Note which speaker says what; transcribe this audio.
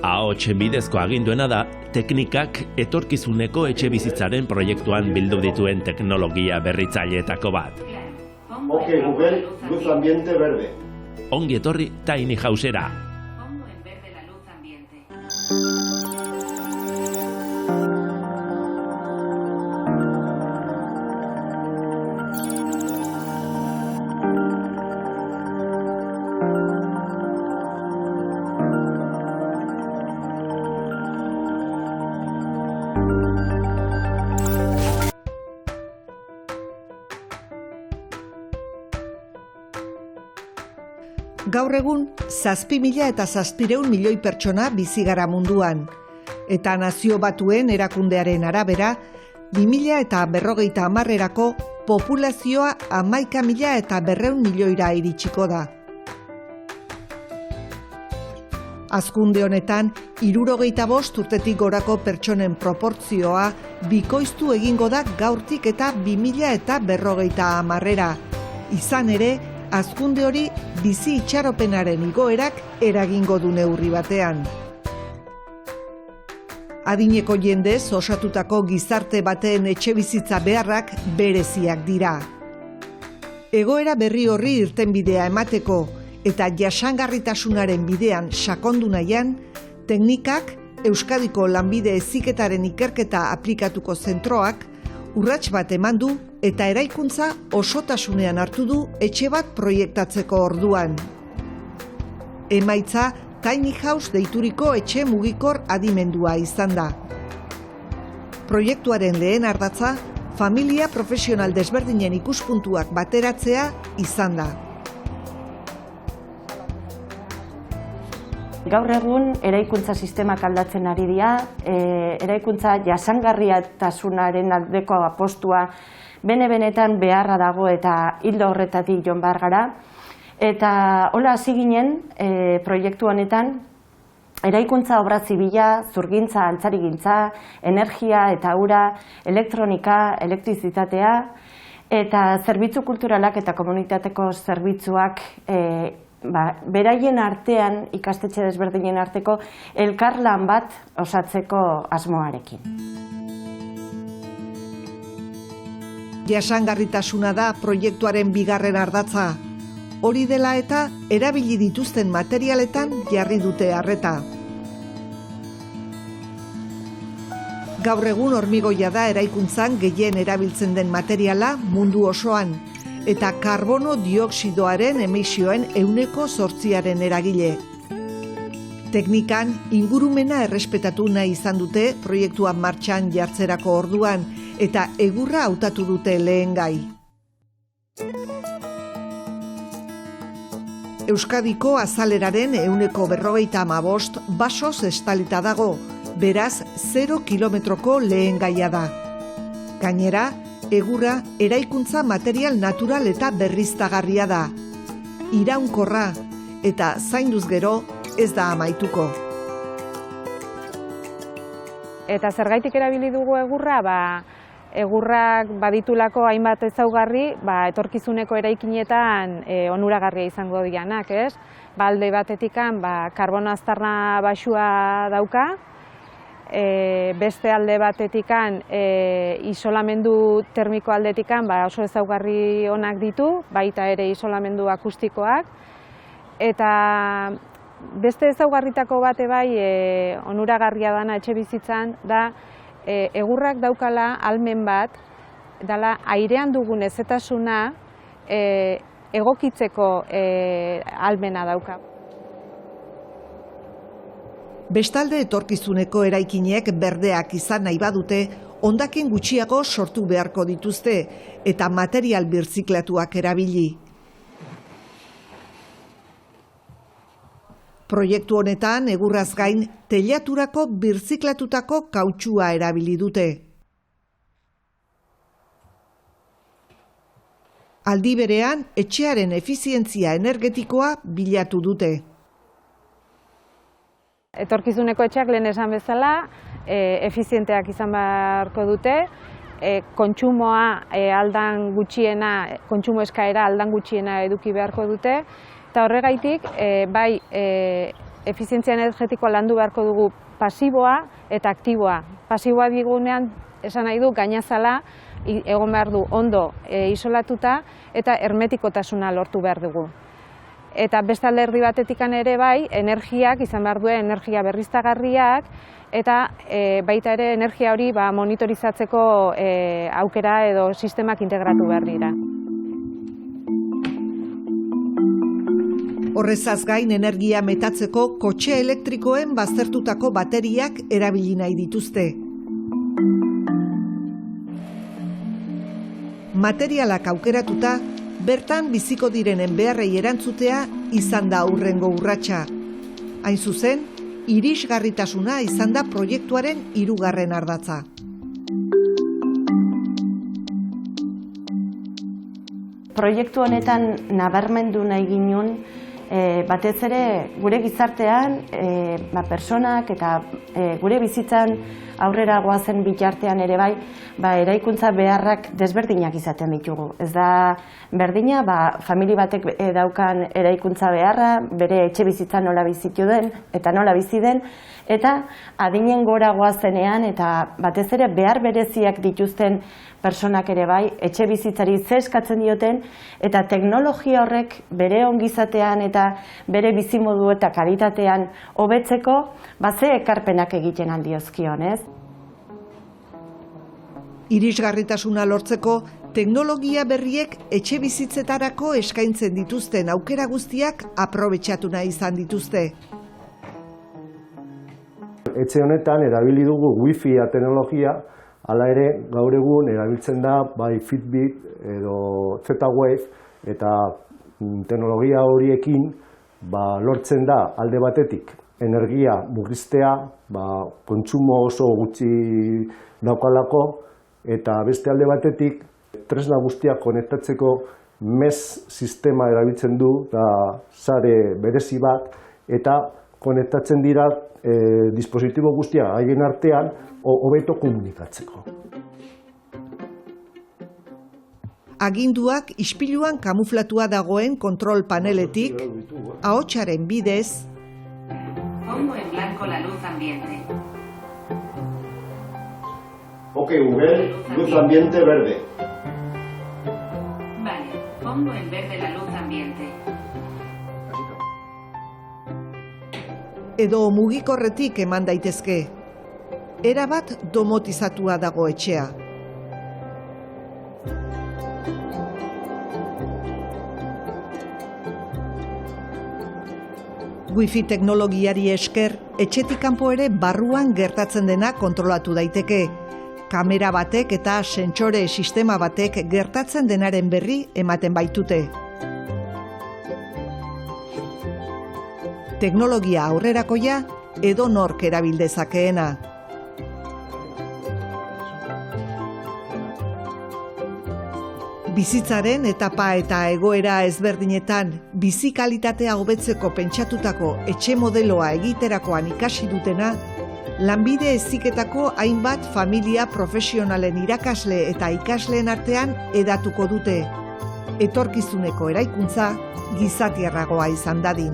Speaker 1: Ahots bidezko aginduena da, teknikak etorkizuneko etxebizitzaren proiektuan bildu dituen teknologia berritzaileetako bat.
Speaker 2: Ok, Google, luz ambiente verde.
Speaker 1: Ongi etorri Tiny Housera.
Speaker 3: Pongo en verde la luz ambiente.
Speaker 4: Gaur egun, 7.000 eta 700 milioi pertsona bizi gara munduan. Eta Nazio Batuen erakundearen arabera, 2050erako populazioa 11.000 eta 200 milioira iritsiko da. Hazkunde honetan, 65 urtetik gorako pertsonen proportzioa bikoiztu egingo da gaurtik eta 2050era. Izan ere, hazkunde hori bizi itxaropenaren igoerak eragingo du neurri batean. Adineko jendez osatutako gizarte baten etxebizitza beharrak bereziak dira. Egoera berri horri irtenbidea emateko eta jasangarritasunaren bidean sakondu nahian, teknikak Euskadiko Lanbide Heziketaren ikerketa aplikatuko zentroak urrats bat eman du eta eraikuntza osotasunean hartu du etxe bat proiektatzeko orduan. Emaitza Tiny House deituriko etxe mugikor adimendua izan da. Proiektuaren lehen ardatza, familia profesional desberdinen ikuspuntuak bateratzea izan da.
Speaker 5: Gaur egun eraikuntza sistemak aldatzen ari dira, eraikuntza jasangarritasunaren aldeko apostua bene-benetan beharra dago eta hildo horretatik joan behar gara. Eta hola hasi ginen proiektu honetan, eraikuntza obra zibila, zurgintza, altzarigintza, energia eta ura, elektronika, elektrizitatea, eta zerbitzu kulturalak eta komunitateko zerbitzuak beraien artean, ikastetxe desberdinen arteko, elkarlan bat osatzeko asmoarekin.
Speaker 4: Jasangarritasuna da proiektuaren bigarren ardatza. Hori dela eta erabili dituzten materialetan jarri dute arreta. Gaur egun hormigoia da eraikuntzan gehien erabiltzen den materiala mundu osoan, eta karbono dioxidoaren emisioen 8% eragile. Teknikan ingurumena errespetatu nahi izan dute proiektua martxan jartzerako orduan eta egurra hautatu dute lehen gai. Euskadiko azaleraren 45% basoz estalita dago, beraz 0 kilometroko lehen gaia da. Gainera, egurra eraikuntza material natural eta berriztagarria da. Iraunkorra eta zainduz gero ez da amaituko.
Speaker 6: Eta zergaitik erabili dugu egurra, egurrak baditulako hainbat ezaugarri, etorkizuneko eraikinetan onuragarria izango dianak, ez? Alde batetikan karbono aztarna baxua dauka, beste alde batetikan isolamendu termiko aldetikan oso ezaugarri onak ditu, baita ere isolamendu akustikoak, eta beste ezaugarritako bate onuragarria dana etxe bizitzan da egurrak daukala ahalmen bat, dala airean dugun hezetasuna egokitzeko ahalmena dauka.
Speaker 4: Bestalde etorkizuneko eraikinek berdeak izan nahi badute, hondakin gutxiago sortu beharko dituzte eta material birziklatuak erabili. Proiektu honetan egurraz gain teilaturako birziklatutako kautxua erabili dute. Aldi berean, etxearen efizientzia energetikoa bilatu dute.
Speaker 6: Etorkizuneko etxeak lehen esan bezala, efizienteak izan beharko dute, kontsumoa aldan gutxiena, kontsumo eskaera aldan gutxiena eduki beharko dute, eta horregaitik bai efizientzia energetikoa landu beharko dugu pasiboa eta aktiboa. Pasiboa digunean esan nahi du gainazala egon behar du ondo isolatuta eta hermetikotasuna lortu behar dugu. Eta beste alderdi batetik ere bai, energiak izan behar duen energia berriztagarriak eta baita ere energia hori monitorizatzeko aukera edo sistemak integratu behar dira.
Speaker 4: Horrezaz gain energia metatzeko kotxe elektrikoen baztertutako bateriak erabili nahi dituzte. Materialak aukeratuta, bertan biziko direnen beharrei erantzutea izan da hurrengo urratsa. Hain zuzen, irisgarritasuna izan da proiektuaren 3. ardatza.
Speaker 5: Proiektu honetan nabarmendu nahi ginen, batez ere gure gizartean, pertsonak eta gure bizitzan aurrera goazen bitartean ere bai, eraikuntza beharrak desberdinak izaten ditugu. Ez da berdina, famili batek daukan eraikuntza beharra, bere etxe bizitzan nola bizitu den eta nola bizi den, eta adinen gora goazenean eta batez ere behar bereziak dituzten pertsonak ere bai, etxe bizitzari ze eskatzen dioten, eta teknologia horrek bere ongizatean eta bere bizimodu eta kalitatean hobetzeko, ze ekarpenak egiten aldiozkion, ez?
Speaker 4: Irisgarritasuna lortzeko, teknologia berriek etxe bizitzetarako eskaintzen dituzten aukera guztiak aprobetxatu nahi izan dituzte.
Speaker 2: Etxe honetan erabili dugu Wi-Fi teknologia, hala ere gaur egun erabiltzen da bai Fitbit edo Z-Wave, eta teknologia horiekin lortzen da alde batetik energia murriztea, kontsumo oso gutxi daukalako, eta beste alde batetik tresna guztiak konektatzeko MES sistema erabiltzen du, sare berezi bat, eta konektatzen dira dispositibo guztiak haien artean hobeto komunikatzeko.
Speaker 4: Aginduak ispiluan kamuflatua dagoen kontrol paneletik, ahotsaren bidez,
Speaker 3: Pongo en blanco la luz ambiente.
Speaker 2: Ok, Google, luz ambiente verde.
Speaker 3: Vale, pongo en verde la luz ambiente.
Speaker 4: edo mugikorretik eman daitezke. Erabat domotizatua dago etxea. Wi-Fi teknologiari esker, etxetik kanpo ere barruan gertatzen dena kontrolatu daiteke. Kamera batek eta sentsore sistema batek gertatzen denaren berri ematen baitute. Teknologia aurrerakoia edo nork erabil dezakeena. Bizitzaren etapa eta egoera ezberdinetan bizi kalitatea hobetzeko pentsatutako etxe modeloa egiterakoan ikasi dutena, lanbide heziketako hainbat familia profesionalen irakasle eta ikasleen artean hedatuko dute. Etorkizuneko eraikuntza gizatiarragoa izan dadin.